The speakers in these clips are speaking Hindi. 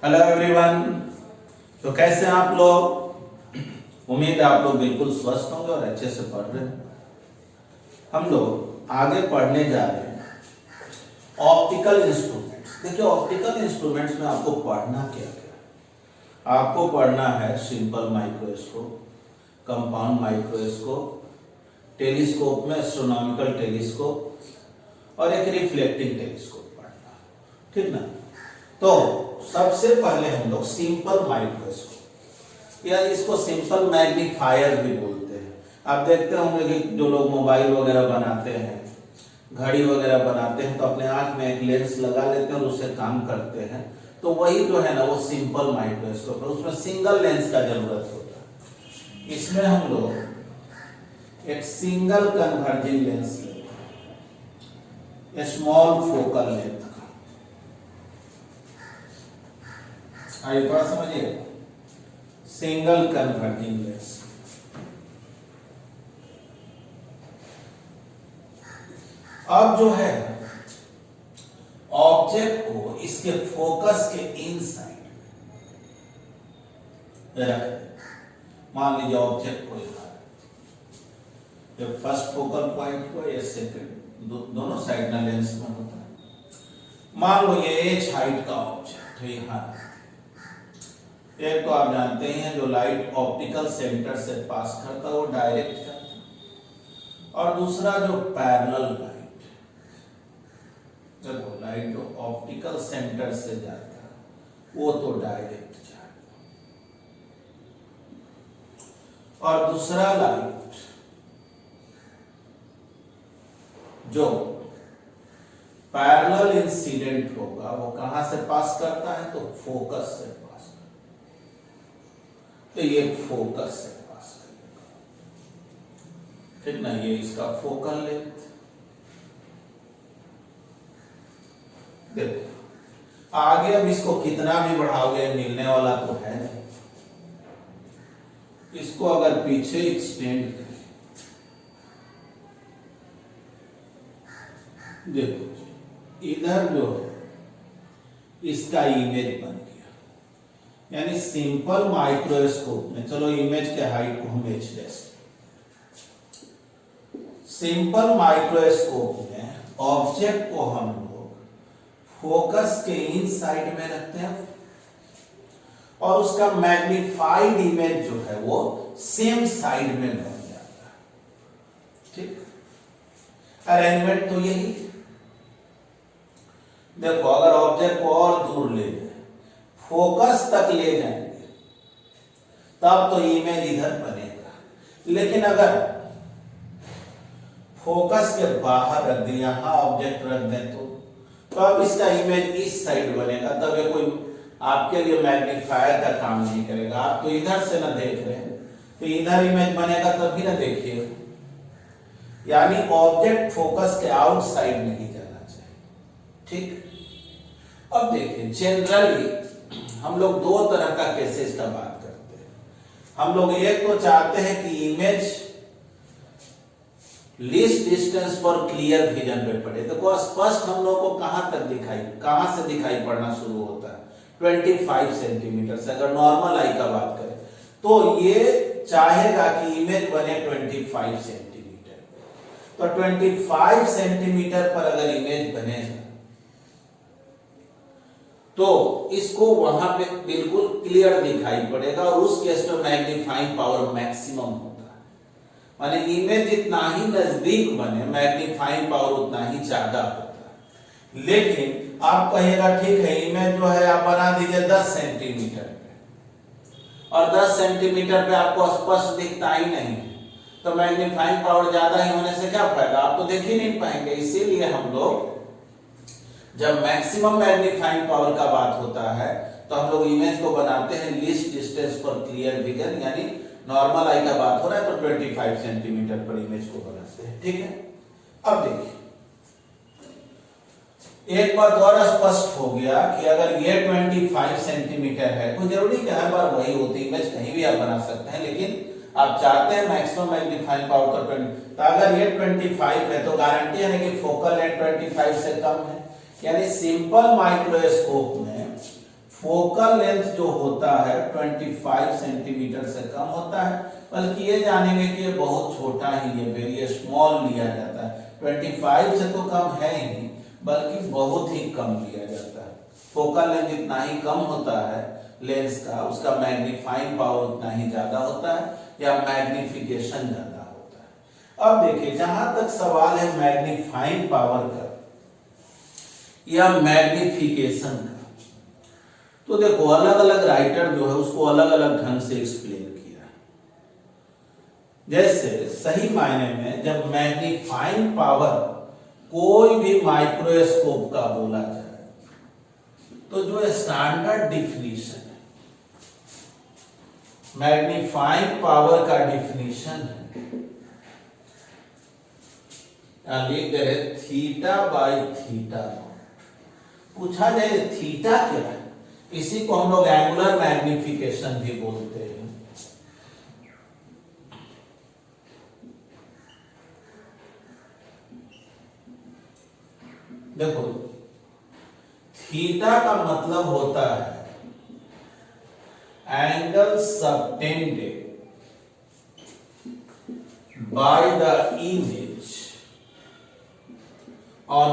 Hello everyone. तो कैसे हैं आप लोग? उम्मीद है आप लोग बिल्कुल स्वस्थ होंगे और अच्छे से पढ़ रहे हैं। हम लोग आगे पढ़ने जा रहे हैं ऑप्टिकल इंस्ट्रूमेंट्स। देखिए, ऑप्टिकल इंस्ट्रूमेंट्स में आपको पढ़ना क्या क्या? आपको पढ़ना है simple microscope, compound microscope, telescope में एस्ट्रोनॉमिकल टेलीस्कोप और एक रिफ्लेक्टिंग टेलीस्कोप पढ़ना, ठीक ना? तो सबसे पहले हम लोग सिंपल माइक्रोस्कोप या इसको सिंपल मैग्नीफायर भी बोलते हैं। आप देखते होंगे कि जो लोग मोबाइल वगैरह बनाते हैं, घड़ी वगैरह बनाते हैं, तो अपने आंख में एक लेंस लगा लेते हैं और उससे काम करते हैं। तो वही जो है ना, वो सिंपल माइक्रोस्कोप है। उसमें सिंगल लेंस का जरूरत होता है। इसमें हम लोग एक सिंगल कन्वर्जिंग लेंस लेते हैं, स्मॉल फोकल लेंथ। आइए थोड़ा समझिए, सिंगल कन्वर्जिंग लेंस। अब जो है ऑब्जेक्ट को इसके फोकस के इनसाइड रख दे। मान लीजिए ऑब्जेक्ट को ये फर्स्ट फोकल पॉइंट को, ये सेकंड, दोनों साइड ना लेंस में होता है। मान लो ये एच हाइट का ऑब्जेक्ट है। यहां एक तो आप जानते हैं जो लाइट ऑप्टिकल सेंटर से पास करता है वो डायरेक्ट जाता है, और दूसरा जो पैरेलल लाइट, देखो लाइट जो ऑप्टिकल सेंटर से जाता है वो तो डायरेक्ट जाएगा, और दूसरा लाइट जो पैरेलल इंसिडेंट होगा वो कहां से पास करता है? तो फोकस से पास। तो ये फोकस से पास करेगा, ठीक ना? ये इसका फोकल लेंथ। देखो आगे अब इसको कितना भी बढ़ाओगे मिलने वाला तो है नहीं। इसको अगर पीछे एक्सटेंड करें, देखो इधर जो इसका इमेज बन गया, यानी सिंपल माइक्रोस्कोप में, चलो इमेज के हाइट को हम एच डैश, सिंपल माइक्रोस्कोप में ऑब्जेक्ट को हम लोग फोकस के इनसाइड में रखते हैं और उसका मैग्नीफाइड इमेज जो है वो सेम साइड में बन जाता है, ठीक? अरेंजमेंट तो यही। देखो अगर ऑब्जेक्ट को और दूर ले जाए, फोकस तक ले जाएंगे, तब तो इमेज इधर बनेगा। लेकिन अगर फोकस के बाहर रख दिया, यहां ऑब्जेक्ट रख दें तो अब इसका इमेज इस साइड बनेगा। तब ये कोई आपके लिए मैग्नीफायर का काम नहीं करेगा। आप तो इधर से ना देख रहे हैं, तो इधर इमेज बनेगा तभी ना देखिए। यानी ऑब्जेक्ट फोकस के आउटसाइड नहीं जाना चाहिए, ठीक? अब देखिए जनरली हम लोग दो तरह का केसेस का बात करते हैं। हम लोग एक तो चाहते हैं कि इमेज लीस्ट डिस्टेंस पर क्लियर विजन पे पड़े। देखो स्पष्ट हम लोग को कहां से दिखाई पड़ना शुरू होता है? 25 सेंटीमीटर से। अगर नॉर्मल आई का बात करें तो ये चाहेगा कि इमेज बने 25 सेंटीमीटर। तो 25 सेंटीमीटर पर अगर इमेज बनेगा तो इसको वहां पे बिल्कुल क्लियर दिखाई पड़ेगा, और उस केस में मैग्नीफाइंग पावर मैक्सिमम होता है। माने इमेज जितना ही नजदीक बने, मैग्नीफाइंग पावर उतना ही ज्यादा होता है। लेकिन आप कहिएगा ठीक है, इमेज जो है आप बना दीजिए 10 सेंटीमीटर पे, और 10 सेंटीमीटर पे आपको स्पष्ट दिखता ही नहीं, तो मैग्नीफाइंग पावर ज्यादा ही होने से क्या फायदा? आप तो देख ही नहीं पाएंगे। इसीलिए हम लोग जब मैक्सिमम मैग्नीफाइंग पावर का बात होता है तो हम लोग इमेज को बनाते हैं लीस्ट डिस्टेंस पर क्लियर विजन, यानी नॉर्मल आई का बात हो रहा है तो 25 सेंटीमीटर पर इमेज को बनाते हैं, ठीक है? अब देखिए एक बात और स्पष्ट हो गया कि अगर ये 25 सेंटीमीटर है, कोई जरूरी कि हर बार वही होती, इमेज कहीं भी आप बना सकते हैं, लेकिन आप चाहते हैं मैक्सिमम मैग्नीफाइंग पावर तो 20। तो अगर ये 25 है तो गारंटी है कि फोकल लेंथ 25 से कम है। यानी सिंपल माइक्रोस्कोप में फोकल लेंथ जो होता है 25 सेंटीमीटर से कम होता है, बल्कि ये जानेंगे कि ये बहुत छोटा ही है, वेरी स्मॉल लिया जाता है। 25 से तो कम है ही नहीं, बल्कि बहुत ही कम लिया जाता है। फोकल लेंथ जितना ही कम होता है लेंस का, उसका मैग्नीफाइंग पावर उतना ही ज्यादा होता है, या मैग्निफिकेशन ज्यादा होता है। अब देखिए, जहां तक सवाल है मैग्नीफाइंग पावर का या मैग्निफिकेशन का, तो देखो अलग अलग राइटर जो है उसको अलग अलग ढंग से एक्सप्लेन किया। जैसे सही मायने में जब मैग्नीफाइंग पावर कोई भी माइक्रोस्कोप का बोला जाए, तो जो स्टैंडर्ड डिफिनीशन है मैग्नीफाइंग पावर का डिफिनीशन है, लिख दे रहे थीटा बाई थीटा। पूछा जाए थीटा क्या है, इसी को हम लोग एंगुलर मैग्निफिकेशन भी बोलते हैं। देखो थीटा का मतलब होता है angle subtended by the image on,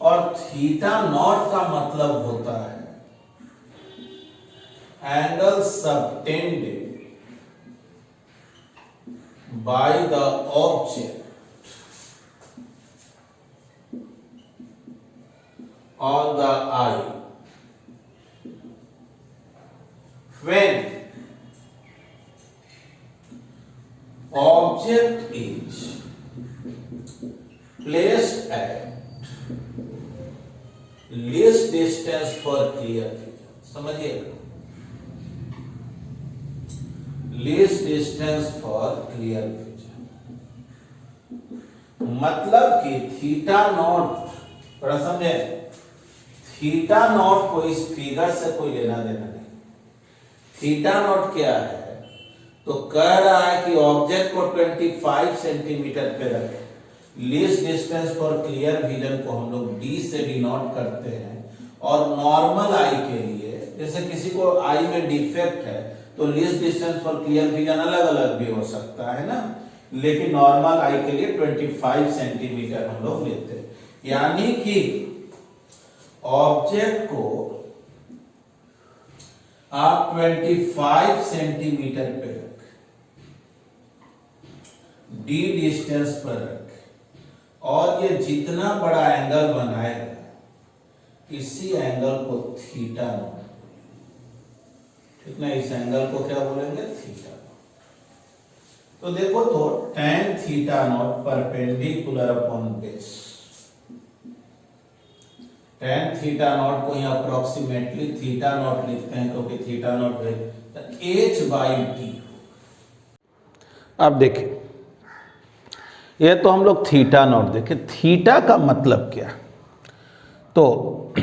और थीटा नॉट का मतलब होता है angle subtended by the object on the eye when object is placed at least distance for clear vision। समझिएगा, least distance for clear vision मतलब कि थीटा नॉट, थोड़ा समझे, थीटा नॉट को इस फिगर से कोई लेना देना नहीं। थीटा नॉट क्या है, तो कह रहा है कि ऑब्जेक्ट को 25 सेंटीमीटर पे रखें, least distance for clear vision को हम लोग डी से डिनोट करते हैं, और नॉर्मल आई के लिए, जैसे किसी को आई में डिफेक्ट है तो least distance for clear vision अलग अलग भी हो सकता है ना, लेकिन नॉर्मल आई के लिए 25 सेंटीमीटर हम लोग लेते हैं। यानी कि ऑब्जेक्ट को आप 25 सेंटीमीटर पे रखें, डी डिस्टेंस पर रखें, और ये जितना बड़ा एंगल बनाएगा इसी एंगल को थीटा नॉट, ठीक ना, इस एंगल को क्या बोलेंगे, थीटा नॉट। तो देखो तो tan theta not perpendicular upon base, tan theta not को यहाँ अप्रोक्सीमेटली थीटा नॉट लिखते हैं क्योंकि थीटा नॉट है h बाई टी। अब देखें, ये तो हम लोग थीटा नॉट देखें, थीटा का मतलब क्या, तो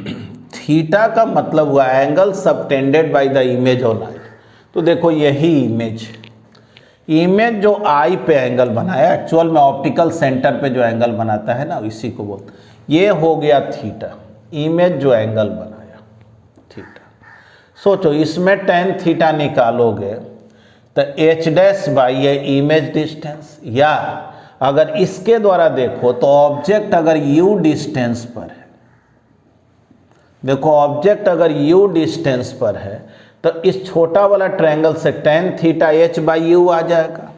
थीटा का मतलब हुआ angle subtended by the image on I. तो देखो यही इमेज जो आई पे एंगल बनाया, एक्चुअल में ऑप्टिकल सेंटर पे जो एंगल बनाता है ना, इसी को बोलते, ये हो गया थीटा, इमेज जो एंगल बनाया थीटा। सोचो इसमें tan थीटा निकालोगे तो h डैश बाई ये इमेज डिस्टेंस, या अगर इसके द्वारा देखो तो ऑब्जेक्ट अगर u डिस्टेंस पर है, देखो ऑब्जेक्ट अगर u डिस्टेंस पर है तो इस छोटा वाला ट्रायंगल से tan theta h by u आ जाएगा,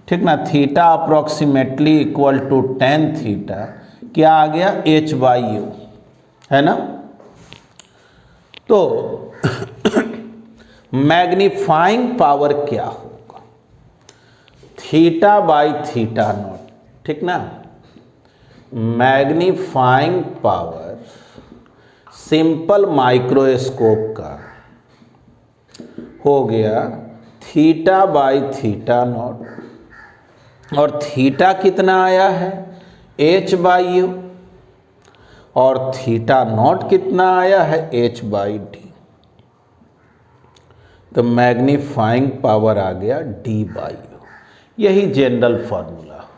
ठीक ना। Theta approximately equal to tan theta क्या आ गया, h बाई u, है ना। तो मैग्नीफाइंग पावर क्या होगा, थीटा बाई थीटा नॉट, ठीक ना। मैग्नीफाइंग पावर सिंपल माइक्रोस्कोप का हो गया थीटा बाई थीटा नॉट, और थीटा कितना आया है, h बाई यू, और थीटा नॉट कितना आया है, h बाई डी। तो मैग्नीफाइंग पावर आ गया d बाई यू, यही जनरल फॉर्मूला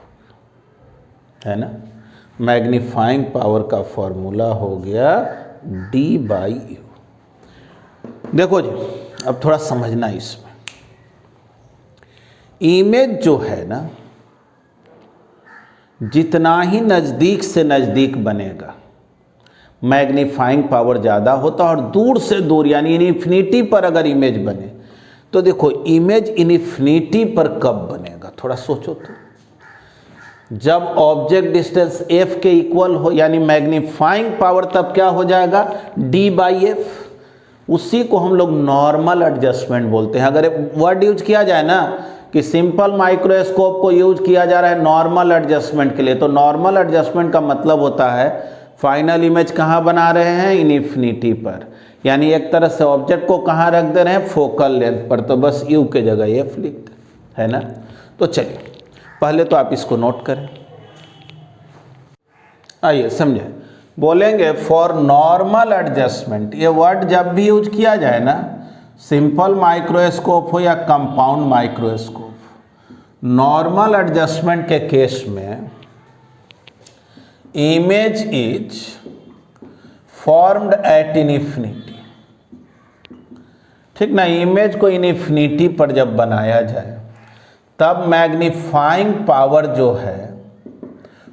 है ना। मैग्नीफाइंग पावर का फॉर्मूला हो गया d/u। देखो जी, अब थोड़ा समझना इसमें, इमेज जो है ना, जितना ही नज़दीक से नज़दीक बनेगा मैग्नीफाइंग पावर ज़्यादा होता, और दूर से दूर यानी इन्फिनिटी पर अगर इमेज बने तो देखो इमेज इन्फिनिटी पर कब बनेगा, थोड़ा सोचो तो। जब ऑब्जेक्ट डिस्टेंस f के इक्वल हो, यानी मैग्नीफाइंग पावर तब क्या हो जाएगा, d/f। उसी को हम लोग नॉर्मल एडजस्टमेंट बोलते हैं। अगर वर्ड यूज किया जाए ना कि सिंपल माइक्रोस्कोप को यूज किया जा रहा है नॉर्मल एडजस्टमेंट के लिए, तो नॉर्मल एडजस्टमेंट का मतलब होता है फाइनल इमेज कहाँ बना रहे हैं, इन्फिनिटी पर, यानी एक तरह से ऑब्जेक्ट को कहाँ रख दे रहे हैं, फोकल लेंथ पर, तो बस u के जगह f लिख दे, है ना। तो चलिए पहले तो आप इसको नोट करें। आइए समझे, बोलेंगे फॉर नॉर्मल एडजस्टमेंट, ये वर्ड जब भी यूज किया जाए ना, सिंपल माइक्रोस्कोप हो या कंपाउंड माइक्रोस्कोप, नॉर्मल एडजस्टमेंट के केस में image is formed at infinity. ठीक ना, इमेज को इन्फिनिटी पर जब बनाया जाए तब मैग्नीफाइंग पावर जो है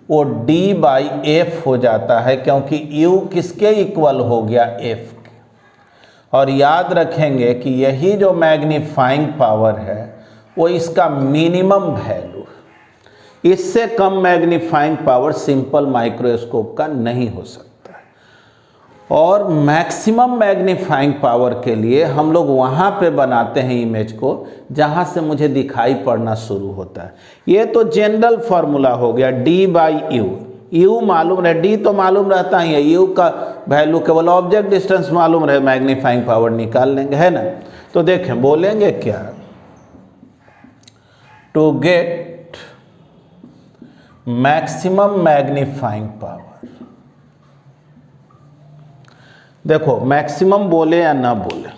वो d/f हो जाता है, क्योंकि u किसके इक्वल हो गया, f के। और याद रखेंगे कि यही जो मैग्नीफाइंग पावर है वो इसका मिनिमम वैल्यू है, इससे कम मैग्नीफाइंग पावर सिंपल माइक्रोस्कोप का नहीं हो सकता है। और मैक्सिमम मैग्नीफाइंग पावर के लिए हम लोग वहाँ पे बनाते हैं इमेज को जहाँ से मुझे दिखाई पड़ना शुरू होता है। ये तो जनरल फार्मूला हो गया d/u। u मालूम रहे, d तो मालूम रहता ही है, u का वैल्यू केवल ऑब्जेक्ट डिस्टेंस मालूम रहे, मैग्नीफाइंग पावर निकाल लेंगे, है ना। तो देखें बोलेंगे क्या, to get maximum magnifying power. देखो मैक्सिमम बोले या ना बोले,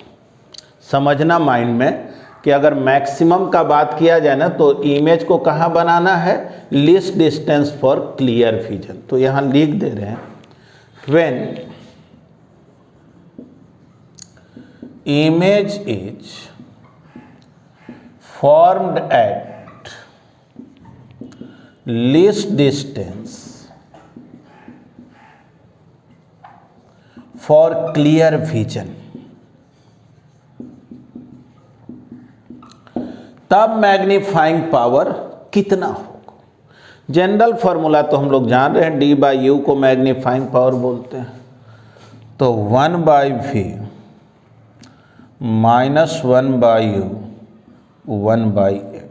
समझना माइंड में कि अगर मैक्सिमम का बात किया जाए ना तो इमेज को कहाँ बनाना है, least distance for clear vision. तो यहाँ लिख दे रहे हैं, when image is formed at least distance for clear vision, तब मैग्नीफाइंग पावर कितना होगा। जनरल फार्मूला तो हम लोग जान रहे हैं, d/u को मैग्नीफाइंग पावर बोलते हैं, तो 1/v minus 1/u 1/f।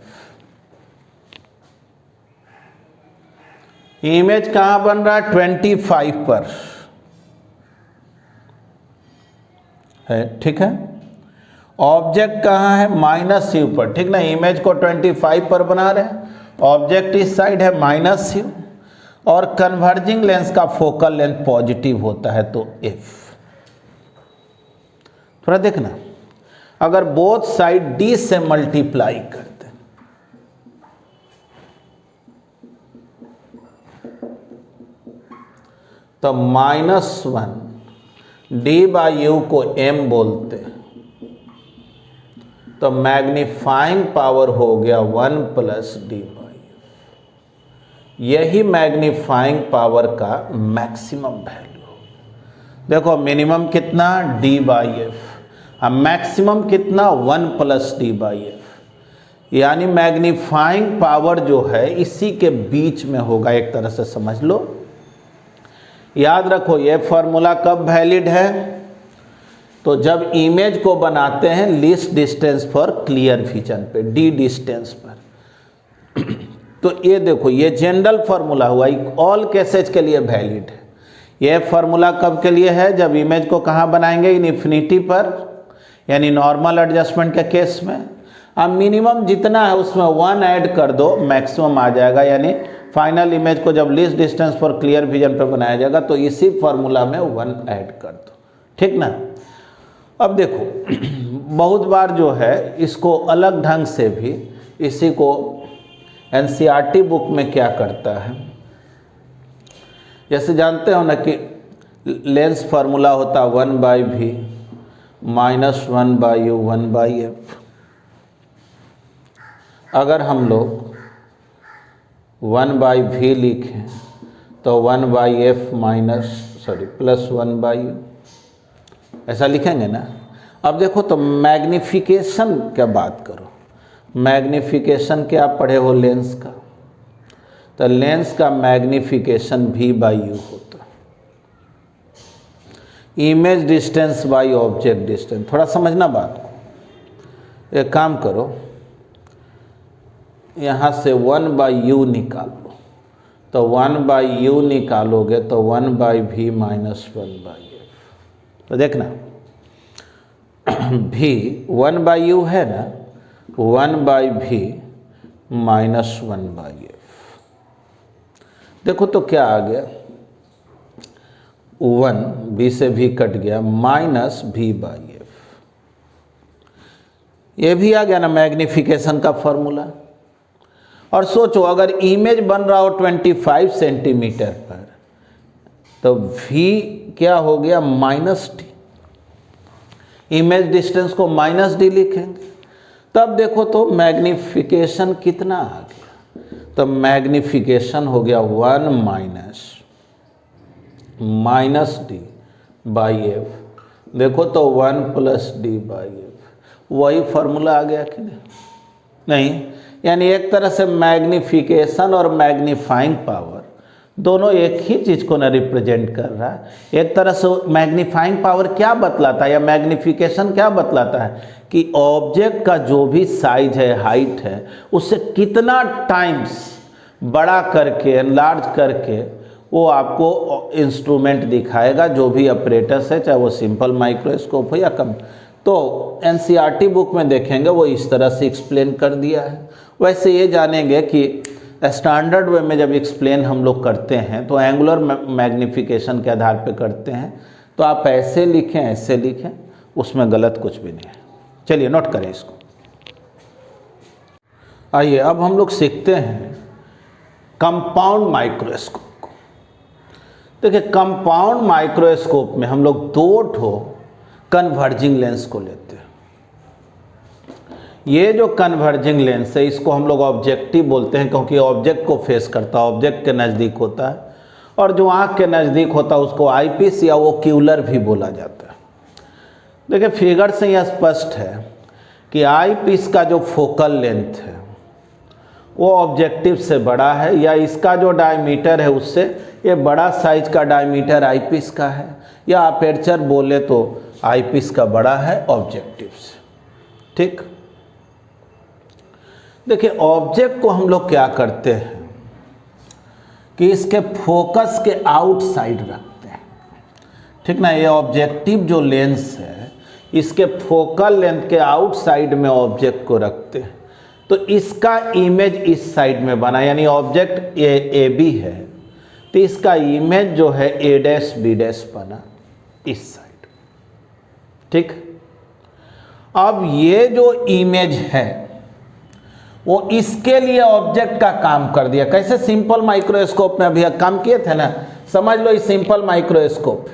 Image कहाँ बन रहा है, 25 पर है, ठीक है। ऑब्जेक्ट कहाँ है, -u पर, ठीक ना। इमेज को 25 पर बना रहे हैं, ऑब्जेक्ट इस साइड है -u, और कन्वर्जिंग लेंस का फोकल लेंथ पॉजिटिव होता है, तो f। थोड़ा देखना, अगर बोथ साइड d से मल्टीप्लाई करते हैं तो -1 d/u को m बोलते हैं, तो मैग्नीफाइंग पावर हो गया 1 + d/u। यही मैग्नीफाइंग पावर का मैक्सिमम वैल्यू। देखो मिनिमम कितना, d/f, अब मैक्सिमम कितना, 1 + d/f। यानी मैग्नीफाइंग पावर जो है इसी के बीच में होगा, एक तरह से समझ लो। याद रखो ये फॉर्मूला कब वैलिड है, तो जब इमेज को बनाते हैं least distance for clear vision पे, d डिस्टेंस पर। तो ये देखो ये जनरल फार्मूला हुआ, ऑल केसेज के लिए वैलिड है। ये फार्मूला कब के लिए है, जब इमेज को कहाँ बनाएंगे, इन्फिनिटी पर, यानी नॉर्मल एडजस्टमेंट के केस में। अब मिनिमम जितना है उसमें 1 ऐड कर दो, मैक्सिमम आ जाएगा, यानी फाइनल इमेज को जब least distance for clear vision पर बनाया जाएगा तो इसी फार्मूला में 1 ऐड कर दो, ठीक ना। अब देखो बहुत बार जो है इसको अलग ढंग से भी, इसी को NCERT बुक में क्या करता है, जैसे जानते हो ना कि लेंस फार्मूला होता 1/v माइनस 1/u 1/f। अगर हम लोग 1/v लिखें तो 1/f प्लस 1/u ऐसा लिखेंगे ना। अब देखो तो मैग्निफिकेशन क्या बात करो, मैग्निफिकेशन क्या पढ़े हो लेंस का, तो लेंस का मैग्निफिकेशन v/u होता है, image distance by object distance. थोड़ा समझना बात को। एक काम करो, यहाँ से 1/u निकाल लो, तो 1/u निकालोगे तो 1/v माइनस 1/f। तो देखना v 1/u है ना, 1/v माइनस 1/f। देखो तो क्या आ गया, 1 b से v कट गया माइनस v/f। ये भी आ गया ना मैग्निफिकेशन का फॉर्मूला। और सोचो अगर इमेज बन रहा हो 25 सेंटीमीटर पर तो v क्या हो गया -d, इमेज डिस्टेंस को -d लिखेंगे। तब देखो तो मैग्निफिकेशन कितना आ गया, तो मैग्निफिकेशन हो गया 1 माइनस d/f। देखो तो 1 प्लस d/f, वही फार्मूला आ गया कि नहीं। यानी एक तरह से मैग्निफिकेशन और मैग्नीफाइंग पावर दोनों एक ही चीज़ को ना रिप्रेजेंट कर रहा है। एक तरह से मैग्नीफाइंग पावर क्या बतलाता है या मैग्निफिकेशन क्या बतलाता है कि ऑब्जेक्ट का जो भी साइज है, हाइट है, उससे कितना टाइम्स बड़ा करके, एनलार्ज करके वो आपको इंस्ट्रूमेंट दिखाएगा, जो भी अपरेटस है, चाहे वो सिंपल माइक्रोस्कोप हो या कम। तो एनसीईआरटी बुक में देखेंगे वो इस तरह से एक्सप्लेन कर दिया है। वैसे ये जानेंगे कि स्टैंडर्ड वे में जब एक्सप्लेन हम लोग करते हैं तो एंगुलर मैग्निफिकेशन के आधार पे करते हैं। तो आप ऐसे लिखें, ऐसे लिखें, उसमें गलत कुछ भी नहीं है। चलिए नोट करें इसको। आइए अब हम लोग सीखते हैं कंपाउंड माइक्रोस्कोप को। देखिए कंपाउंड माइक्रोस्कोप में हम लोग 2 ठो कन्वर्जिंग लेंस को लेते हैं। ये जो कन्वर्जिंग लेंस है इसको हम लोग ऑब्जेक्टिव बोलते हैं, क्योंकि ऑब्जेक्ट को फेस करता है, ऑब्जेक्ट के नज़दीक होता है। और जो आँख के नज़दीक होता है उसको आईपीस या ओक्यूलर भी बोला जाता है। देखिए फिगर से यह स्पष्ट है कि आईपीस का जो फोकल लेंथ है वो ऑब्जेक्टिव से बड़ा है, या इसका जो डायमीटर है उससे ये बड़ा साइज का डायमीटर आईपीस का है, या अपर्चर बोले तो आईपीस का बड़ा है ऑब्जेक्टिव से। ठीक। देखिए ऑब्जेक्ट को हम लोग क्या करते हैं कि इसके फोकस के आउटसाइड रखते हैं। ठीक ना, ये ऑब्जेक्टिव जो लेंस है इसके फोकल लेंथ के आउटसाइड में ऑब्जेक्ट को रखते हैं। तो इसका इमेज इस साइड में बना, यानी ऑब्जेक्ट ए बी है तो इसका इमेज जो है a', b' बना इस साइड। ठीक। अब ये जो इमेज है वो इसके लिए ऑब्जेक्ट का काम कर दिया। कैसे? सिंपल माइक्रोस्कोप में अभी काम किए थे ना, समझ लो ये सिंपल माइक्रोस्कोप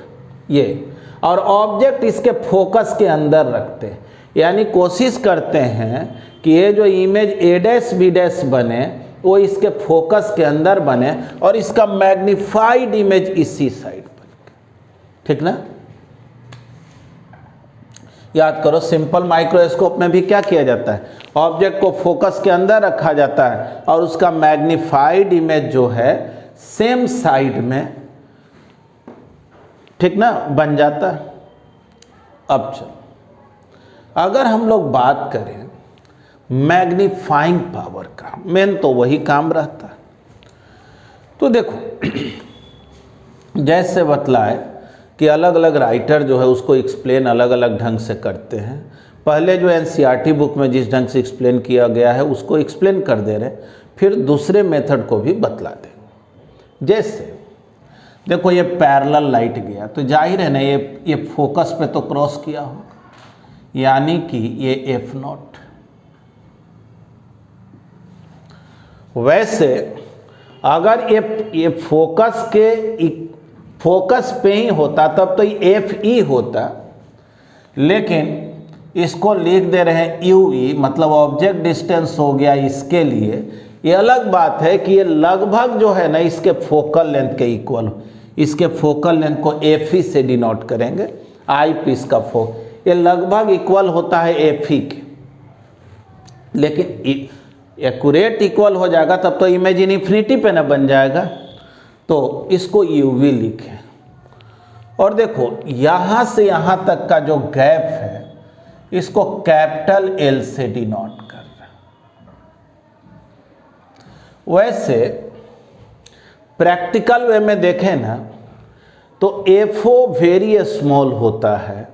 ये, और ऑब्जेक्ट इसके फोकस के अंदर रखते हैं। यानी कोशिश करते हैं कि ये जो इमेज a', b' बने वो इसके फोकस के अंदर बने और इसका मैग्नीफाइड इमेज इसी साइड बने। ठीक ना। याद करो सिंपल माइक्रोस्कोप में भी क्या किया जाता है, ऑब्जेक्ट को फोकस के अंदर रखा जाता है और उसका मैग्नीफाइड इमेज जो है सेम साइड में, ठीक ना, बन जाता है। अब चलो अगर हम लोग बात करें मैग्नीफाइंग पावर का, मेन तो वही काम रहता है। तो देखो जैसे बतलाए कि अलग अलग राइटर जो है उसको एक्सप्लेन अलग अलग ढंग से करते हैं। पहले जो एनसीईआरटी बुक में जिस ढंग से एक्सप्लेन किया गया है उसको एक्सप्लेन कर दे रहे, फिर दूसरे मेथड को भी बतला दें। जैसे देखो ये पैरेलल लाइट गया तो जाहिर है ना ये फोकस पे तो क्रॉस किया होगा, यानी कि ये F0। वैसे अगर ये फोकस के फोकस पे ही होता तब तो एफ ई होता, लेकिन इसको लिख दे रहे हैं यू ई, मतलब ऑब्जेक्ट डिस्टेंस हो गया इसके लिए। ये अलग बात है कि ये लगभग जो है ना इसके फोकल लेंथ के इक्वल, इसके फोकल लेंथ को एफ ई से डिनोट करेंगे, आई पीस का ये लगभग इक्वल होता है एफ ई के, लेकिन एक्यूरेट इक्वल हो जाएगा तब तो इमेज इन्फिनिटी पे ना बन जाएगा, तो इसको यू वी लिखें। और देखो यहाँ से यहाँ तक का जो गैप है इसको कैपिटल एल से डिनोट कर रहे हैं। वैसे प्रैक्टिकल वे में देखें ना तो एफओ वेरी स्मॉल होता है,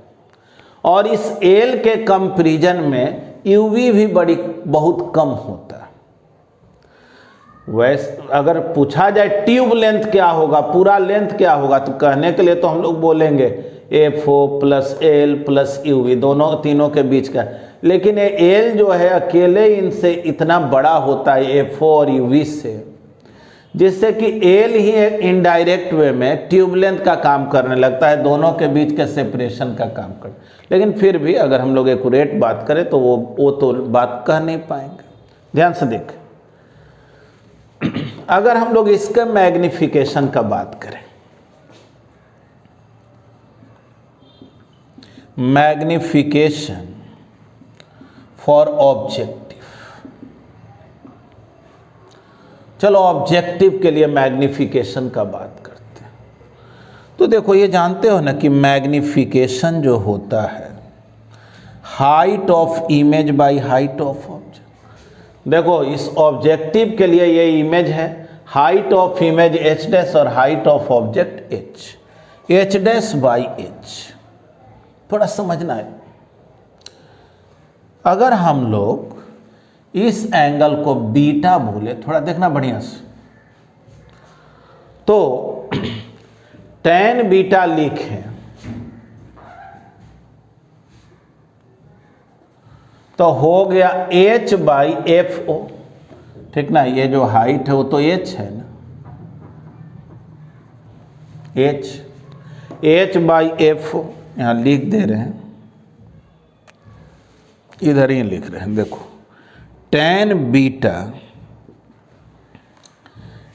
और इस एल के कंपैरिजन में यूवी भी बहुत कम होता है। वैसे अगर पूछा जाए ट्यूब लेंथ क्या होगा, पूरा लेंथ क्या होगा, तो कहने के लिए तो हम लोग बोलेंगे FO plus L plus UV, दोनों तीनों के बीच का, लेकिन ये एल जो है अकेले इनसे इतना बड़ा होता है एफओ और यूवी से, जिससे कि एल ही एक इनडायरेक्ट वे में ट्यूब लेंथ का काम करने लगता है, दोनों के बीच के सेपरेशन का काम कर। लेकिन फिर भी अगर हम लोग एक्यूरेट बात करें तो वो तो बात कह नहीं पाएंगे। ध्यान से देखें, अगर हम लोग इसका मैग्निफिकेशन का बात करें, मैग्निफिकेशन फॉर ऑब्जेक्टिव, चलो ऑब्जेक्टिव के लिए मैग्निफिकेशन का बात करते हैं। तो देखो ये जानते हो ना कि मैग्निफिकेशन जो होता है height of image by height of object. देखो इस ऑब्जेक्टिव के लिए ये इमेज है, height of image H dash और height of object H, H dash by H. थोड़ा समझना है, अगर हम लोग इस एंगल को बीटा बोले, थोड़ा देखना बढ़िया से, तो tan बीटा लिखें तो हो गया h बाई एफ ओ, ठीक ना। ये जो हाइट है वो तो h है ना, h बाई एफ ओ यहाँ लिख दे रहे हैं, इधर ही लिख रहे हैं। देखो tan beta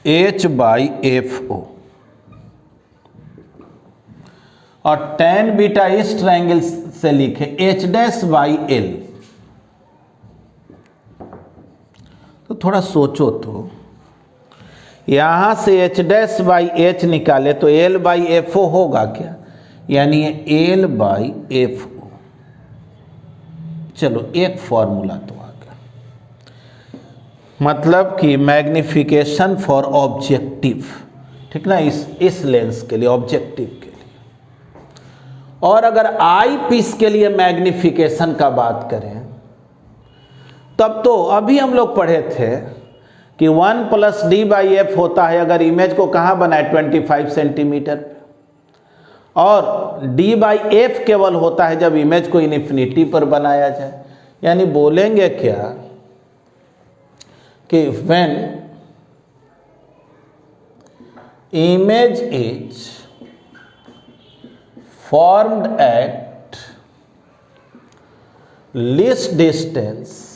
h by F O, और tan बीटा इस ट्रायंगल से लिखे h डैश बाई एल। तो थोड़ा सोचो तो, यहां से h डैश बाई एच निकाले तो l बाई एफ ओ होगा क्या, यानी l बाई एफ ओ। चलो एक फॉर्मूला तो आ गया, मतलब कि मैग्निफिकेशन फॉर ऑब्जेक्टिव, ठीक ना, इस लेंस के लिए, ऑब्जेक्टिव के लिए। और अगर आई पीस के लिए मैग्निफिकेशन का बात करें तब तो अभी हम लोग पढ़े थे कि 1 प्लस डी बाई एफ होता है अगर इमेज को कहाँ बनाए 25 सेंटीमीटर पे, और डी बाई एफ केवल होता है जब इमेज को इन्फिनिटी पर बनाया जाए। यानी बोलेंगे क्या कि when image is formed at least distance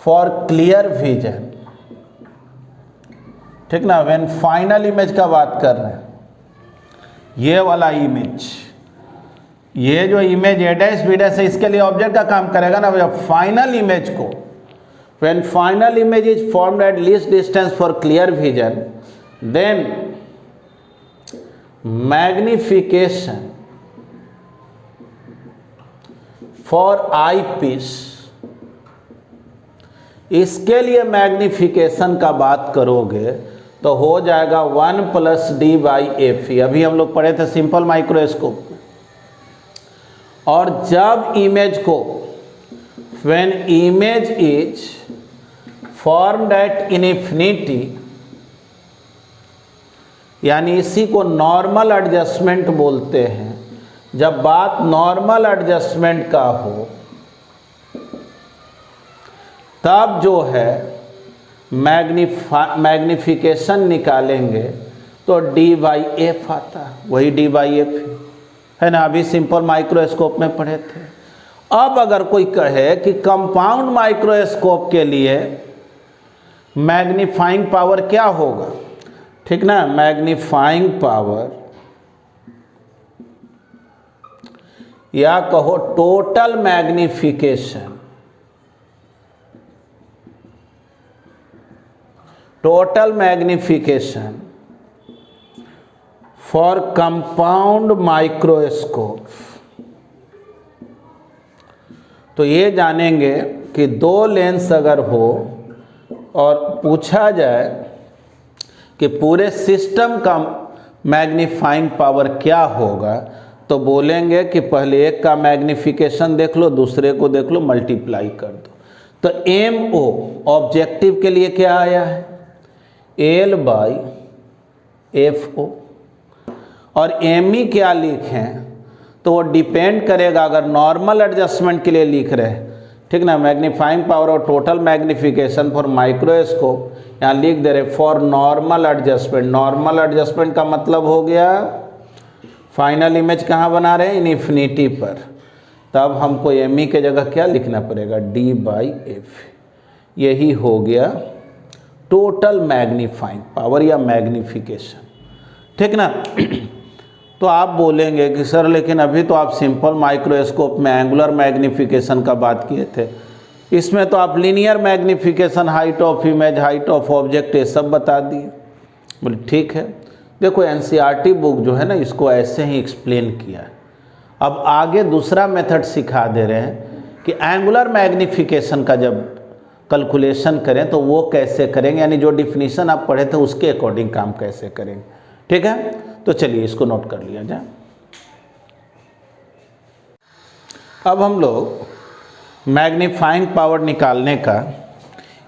for clear vision, ठीक ना। व्हेन फाइनल इमेज का बात कर रहे हैं, ये वाला इमेज, ये जो image A dash B dash है इसके लिए ऑब्जेक्ट का काम करेगा ना। जब फाइनल इमेज को, when final image is formed at least distance for clear vision, then magnification for eyepiece, इसके लिए मैग्निफिकेशन का बात करोगे तो हो जाएगा 1 प्लस डी बाई एफ ई। अभी हम लोग पढ़े थे सिंपल माइक्रोस्कोप में। और जब इमेज को, when image is formed at infinity, यानी इसी को नॉर्मल एडजस्टमेंट बोलते हैं। जब बात नॉर्मल एडजस्टमेंट का हो तब जो है मैग्निफिकेशन निकालेंगे तो डी बाई एफ आता, वही डी बाई एफ है ना, अभी सिंपल माइक्रोस्कोप में पढ़े थे। अब अगर कोई कहे कि कंपाउंड माइक्रोस्कोप के लिए मैग्नीफाइंग पावर क्या होगा, ठीक ना, मैग्नीफाइंग पावर या कहो total magnification, total magnification for compound microscope, तो ये जानेंगे कि दो लेंस अगर हो और पूछा जाए कि पूरे सिस्टम का मैग्नीफाइंग पावर क्या होगा, तो बोलेंगे कि पहले एक का मैग्निफिकेशन देख लो, दूसरे को देख लो, मल्टीप्लाई कर दो। तो एम ओ ऑब्जेक्टिव के लिए क्या आया है, एल बाई एफ ओ, और एम ई क्या लिखें तो वो डिपेंड करेगा, अगर नॉर्मल एडजस्टमेंट के लिए लिख रहे हैं, ठीक ना, मैग्नीफाइंग पावर और टोटल मैग्निफिकेशन फॉर माइक्रोस्कोप, यहाँ लिख दे रहे for normal adjustment. Normal adjustment का मतलब हो गया फाइनल इमेज कहाँ बना रहे हैं, इन्फिनिटी पर, तब हमको एम ई के जगह क्या लिखना पड़ेगा, डी बाई एफ, यही हो गया टोटल मैग्नीफाइंग पावर या मैग्निफिकेशन, ठीक ना। तो आप बोलेंगे कि सर लेकिन अभी तो आप सिंपल माइक्रोस्कोप में एंगुलर मैग्निफिकेशन का बात किए थे, इसमें तो आप linear magnification, height of image, height of object, ये सब बता दिए। बोले ठीक है, देखो एनसीईआरटी बुक जो है ना, इसको ऐसे ही एक्सप्लेन किया है। अब आगे दूसरा मेथड सिखा दे रहे हैं कि एंगुलर मैग्निफिकेशन का जब कैलकुलेशन करें तो वो कैसे करेंगे, यानी जो डिफिनीशन आप पढ़े थे उसके अकॉर्डिंग काम कैसे करेंगे, ठीक है। तो चलिए इसको नोट कर लिया जाए। अब हम लोग मैग्नीफाइंग पावर निकालने का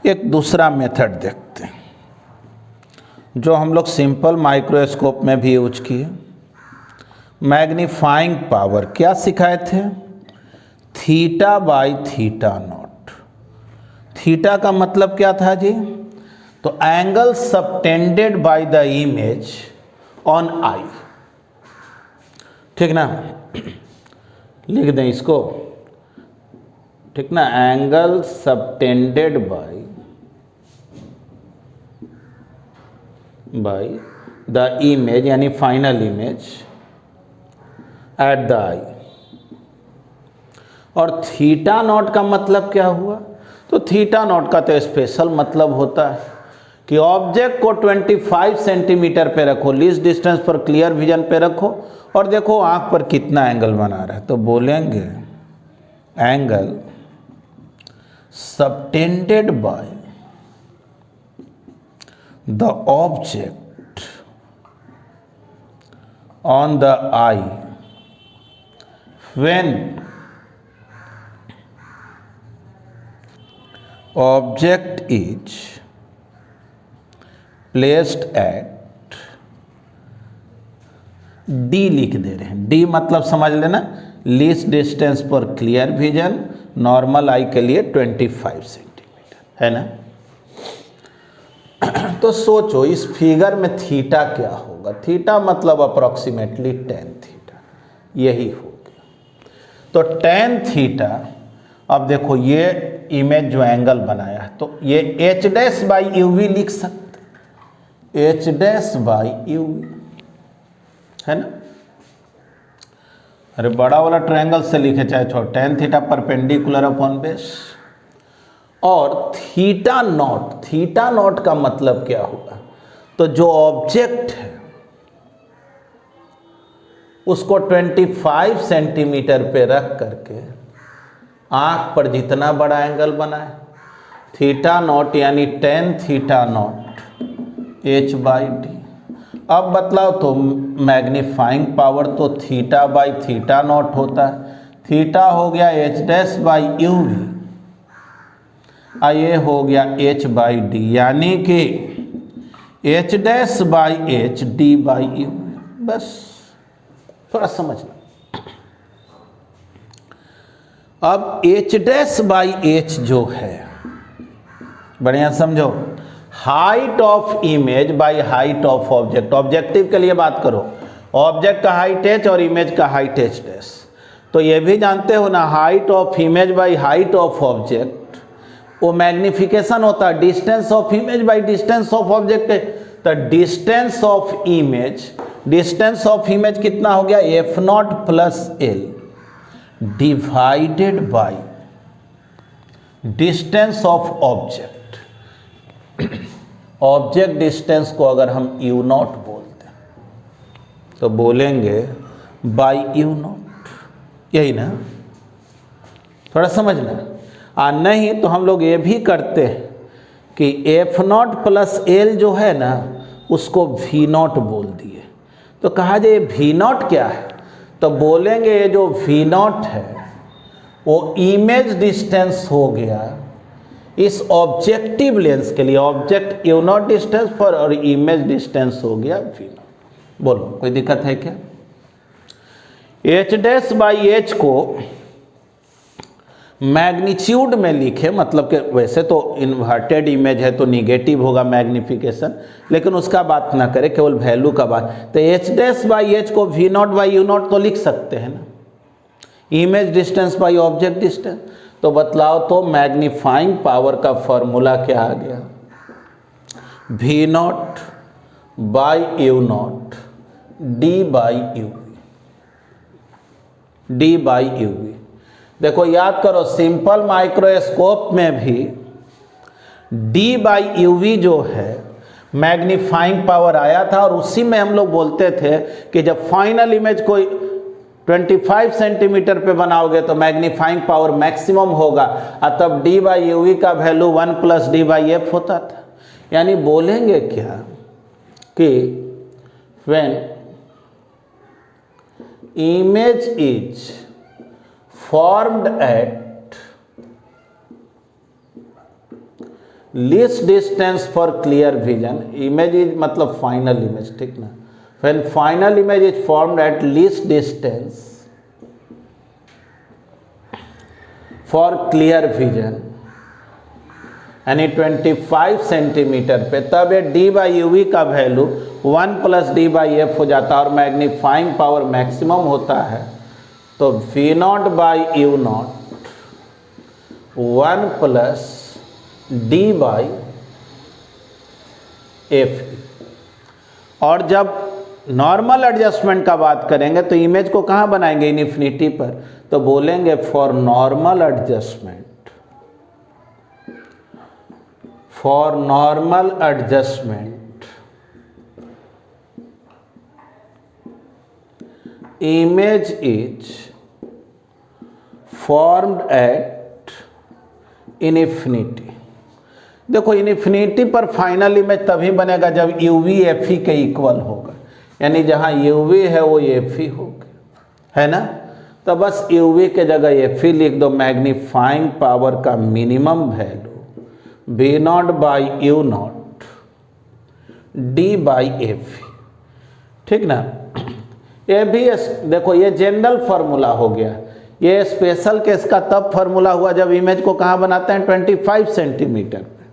एक दूसरा मेथड देखते हैं, जो हम लोग सिंपल माइक्रोस्कोप में भी यूज किए। मैग्नीफाइंग पावर क्या सिखाए थे, theta by theta not. Theta का मतलब क्या था जी, तो angle subtended by the image on I, ठीक ना, लिख दें इसको, ठीक ना, angle subtended by the image, यानी फाइनल इमेज एट द आई। और थीटा नॉट का मतलब क्या हुआ, तो थीटा नॉट का तो स्पेशल मतलब होता है कि ऑब्जेक्ट को 25 सेंटीमीटर पे रखो, लीस्ट डिस्टेंस पर क्लियर विजन पे रखो, और देखो आंख पर कितना एंगल बना रहा है, तो बोलेंगे angle subtended by the object on the I when object is placed at D, लिख दे रहे हैं। डी मतलब समझ लेना, लीस्ट डिस्टेंस पर क्लियर विजन, नॉर्मल आई के लिए 25 सेंटीमीटर, है ना। तो सोचो इस फिगर में थीटा क्या होगा, थीटा मतलब अप्रोक्सीमेटली tan थीटा, यही हो गया। तो tan थीटा, अब देखो ये इमेज जो एंगल बनाया है, तो ये H dash by U V लिख सकते, एच डैश बाई यू, है ना। अरे बड़ा वाला ट्रायंगल से लिखे चाहे छोटा, tan theta perpendicular upon base. और थीटा नॉट, थीटा नॉट का मतलब क्या हुआ, तो जो ऑब्जेक्ट है उसको 25 सेंटीमीटर पे रख करके आंख पर जितना बड़ा एंगल बनाए, थीटा नॉट यानी tan theta naught H by D. अब बतलाओ तो मैग्नीफाइंग पावर तो थीटा बाई थीटा नॉट होता है, थीटा हो गया H dash by U V, ये हो गया एच बाई डी, यानी कि H dash by H D by U. बस थोड़ा समझना। अब एच डैश बाई एच जो है, बढ़िया समझो, height of image by height of object. Objective के लिए बात करो, ऑब्जेक्ट का हाइट एच और इमेज का हाइट एच डैश। तो ये भी जानते हो ना, height of image by height of object वो मैग्निफिकेशन होता है, distance of image by distance of object. तो डिस्टेंस ऑफ इमेज कितना हो गया, F naught plus L divided by distance of object. Object distance को अगर हम यू नॉट बोलते तो बोलेंगे बाय यू नॉट, यही ना, थोड़ा समझना। नहीं तो हम लोग ये भी करते हैं कि एफ नॉट प्लस एल जो है ना उसको वी नॉट बोल दिए। तो कहा जाए वी नॉट क्या है, तो बोलेंगे ये जो वी नॉट है वो इमेज डिस्टेंस हो गया इस ऑब्जेक्टिव लेंस के लिए, ऑब्जेक्ट यू नॉट डिस्टेंस पर, और इमेज डिस्टेंस हो गया वी नॉट। बोलो कोई दिक्कत है क्या? एच डैश बाई एच को मैग्नीट्यूड में लिखे, मतलब कि वैसे तो इन्वर्टेड इमेज है तो निगेटिव होगा मैग्निफिकेशन, लेकिन उसका बात ना करें, केवल वैल्यू का बात। तो एच डैश बाई एच को V naught by U naught तो लिख सकते हैं ना, image distance by object distance. तो बतलाओ तो मैग्नीफाइंग पावर का फॉर्मूला क्या आ गया, V naught by U naught D by U V, D by U V. देखो याद करो, सिंपल माइक्रोस्कोप में भी डी बाई यू वी जो है मैग्नीफाइंग पावर आया था, और उसी में हम लोग बोलते थे कि जब फाइनल इमेज कोई 25 सेंटीमीटर पे बनाओगे तो मैग्नीफाइंग पावर मैक्सिमम होगा, और तब डी बाई यू वी का value 1 plus D by F होता था। यानी बोलेंगे क्या कि when image is formed at least distance for clear vision, image is मतलब final image, ठीक ना, when final image is formed at least distance for clear vision यानी 25 सेंटीमीटर पे, तब ये डी बाई यू वी का value 1 plus D by F हो जाता है और मैग्नीफाइंग पावर मैक्सिमम होता है। तो V naught by U naught 1 plus D by F. और जब नॉर्मल एडजस्टमेंट का बात करेंगे तो इमेज को कहाँ बनाएंगे, इन्फिनिटी पर, तो बोलेंगे for normal adjustment, for normal adjustment image is formed at infinity। देखो इन्फिनिटी पर फाइनल इमेज तभी बनेगा जब यू वी एफ ई के इक्वल होगा, यानी जहाँ यू वी है वो एफ ई होगा, है ना। तो बस यू वी के जगह एफ ई लिख दो, मैग्नीफाइंग पावर का minimum value V naught by U naught D by F E, ठीक ना। ये भी देखो ये जनरल फार्मूला हो गया, ये स्पेशल केस का तब फार्मूला हुआ जब इमेज को कहाँ बनाते हैं 25 सेंटीमीटर पे,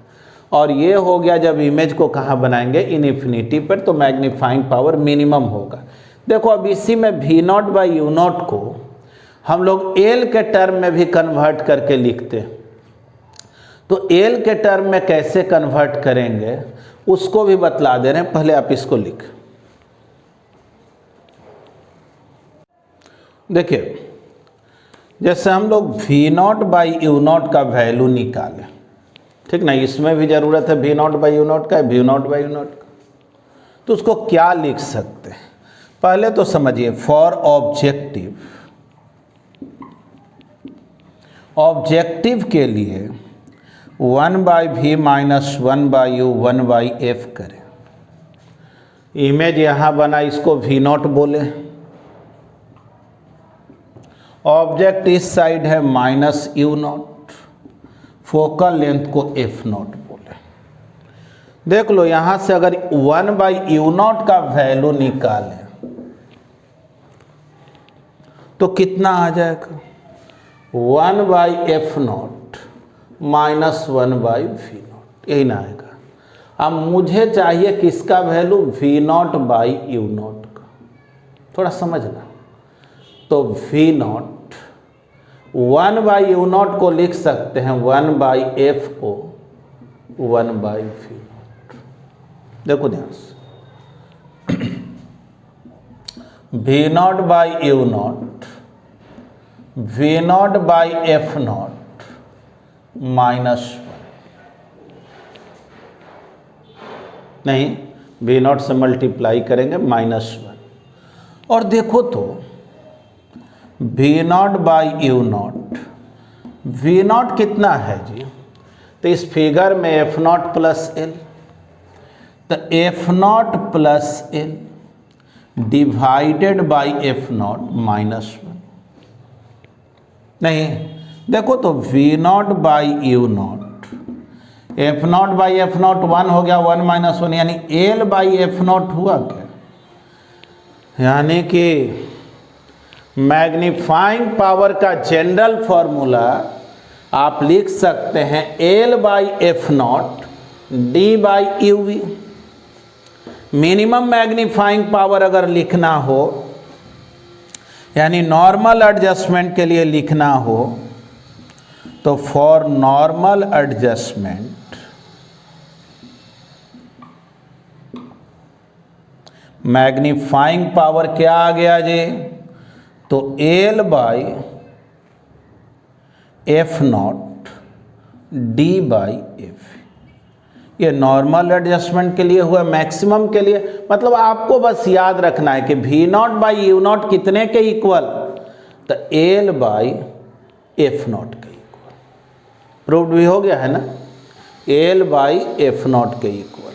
और ये हो गया जब इमेज को कहाँ बनाएंगे इन्फिनिटी पर, तो मैग्नीफाइंग पावर मिनिमम होगा। देखो अब इसी में V naught by U naught को हम लोग एल के टर्म में भी कन्वर्ट करके लिखते हैं। तो एल के टर्म में कैसे कन्वर्ट करेंगे उसको भी बतला दे रहे हैं, पहले आप इसको लिख। देखिए जैसे हम लोग V naught by U naught का वैल्यू निकालें, ठीक ना, इसमें भी ज़रूरत है V naught by U naught का, V naught by U naught का। तो उसको क्या लिख सकते हैं, पहले तो समझिए, फॉर ऑब्जेक्टिव, ऑब्जेक्टिव के लिए 1 by V minus 1 by U 1 by F करें। इमेज यहाँ बना, इसको वी नॉट बोले, ऑब्जेक्ट इस साइड है minus U naught, focal length को एफ नॉट बोले। देख लो यहाँ से अगर 1 बाई यू नॉट का वैल्यू निकालें तो कितना आ जाएगा, 1 by F naught minus 1 by V naught, यही ना आएगा। अब मुझे चाहिए किसका value, V naught by U naught का, थोड़ा समझना। तो V naught 1 by U naught को लिख सकते हैं 1 by F O 1 by V naught. देखो ध्यान से, V naught by U naught V naught by F naught -1, नहीं वी नॉट से मल्टीप्लाई करेंगे -1। और देखो तो V naught by U naught, V naught कितना है जी, तो इस फिगर में एफ नॉट प्लस एल, तो F naught plus L divided by F naught -1। नहीं देखो तो V naught by U naught, F naught by F naught 1 हो गया, 1 -1 यानी एल बाई एफ नॉट हुआ क्या, यानी कि मैग्नीफाइंग पावर का जनरल फॉर्मूला आप लिख सकते हैं L by F naught D by U V. Minimum magnifying power अगर लिखना हो, यानी नॉर्मल एडजस्टमेंट के लिए लिखना हो, तो for normal adjustment magnifying power क्या आ गया जी, तो L by F naught D by F. ये नॉर्मल एडजस्टमेंट के लिए हुआ, मैक्सिमम के लिए मतलब आपको बस याद रखना है कि V naught by U naught कितने के इक्वल, तो एल बाई एफ नॉट के इक्वल। प्रूव्ड भी हो गया है ना, एल बाई एफ नॉट के इक्वल।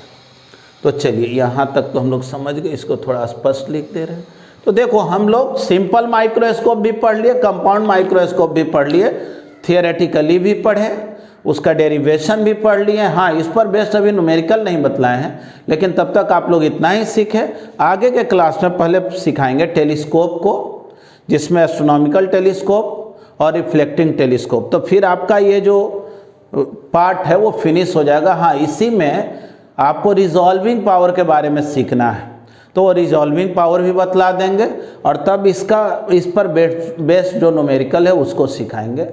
तो चलिए यहाँ तक तो हम लोग समझ गए, इसको थोड़ा स्पष्ट लिख दे रहे हैं। तो देखो हम लोग सिंपल माइक्रोस्कोप भी पढ़ लिए, कंपाउंड माइक्रोस्कोप भी पढ़ लिए, थियोरेटिकली भी पढ़े, उसका डेरिवेशन भी पढ़ लिए। हाँ, इस पर बेस्ड अभी न्यूमेरिकल नहीं बतलाए हैं, लेकिन तब तक आप लोग इतना ही सीखे। आगे के क्लास में पहले सिखाएंगे टेलीस्कोप को, जिसमें एस्ट्रोनॉमिकल टेलीस्कोप और रिफ्लेक्टिंग टेलीस्कोप। तो फिर आपका ये जो पार्ट है वो फिनिश हो जाएगा। हाँ, इसी में आपको रिजॉल्विंग पावर के बारे में सीखना है, तो रिजॉल्विंग पावर भी बतला देंगे, और तब इस पर बेस्ड जो न्यूमेरिकल है उसको सिखाएंगे।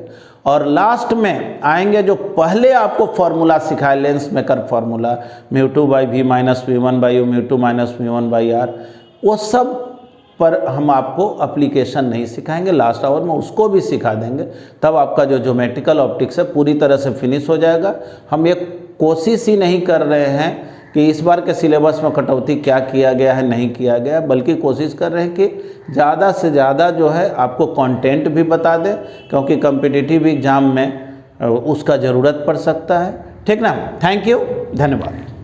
और लास्ट में आएंगे जो पहले आपको फॉर्मूला सिखाया, lens maker formula, μ2 by V minus v1 by U, μ2 minus v1 by R, वो सब पर हम आपको एप्लीकेशन नहीं सिखाएंगे, लास्ट आवर में उसको भी सिखा देंगे। तब आपका जो ज्योमेट्रिकल ऑप्टिक्स है पूरी तरह से फिनिश हो जाएगा। हम एक कोशिश ही नहीं कर रहे हैं कि इस बार के सिलेबस में कटौती क्या किया गया है, नहीं किया गया, बल्कि कोशिश कर रहे हैं कि ज़्यादा से ज़्यादा जो है आपको कंटेंट भी बता दें, क्योंकि कॉम्पिटिटिव एग्ज़ाम में उसका ज़रूरत पड़ सकता है। ठीक ना, थैंक यू, धन्यवाद।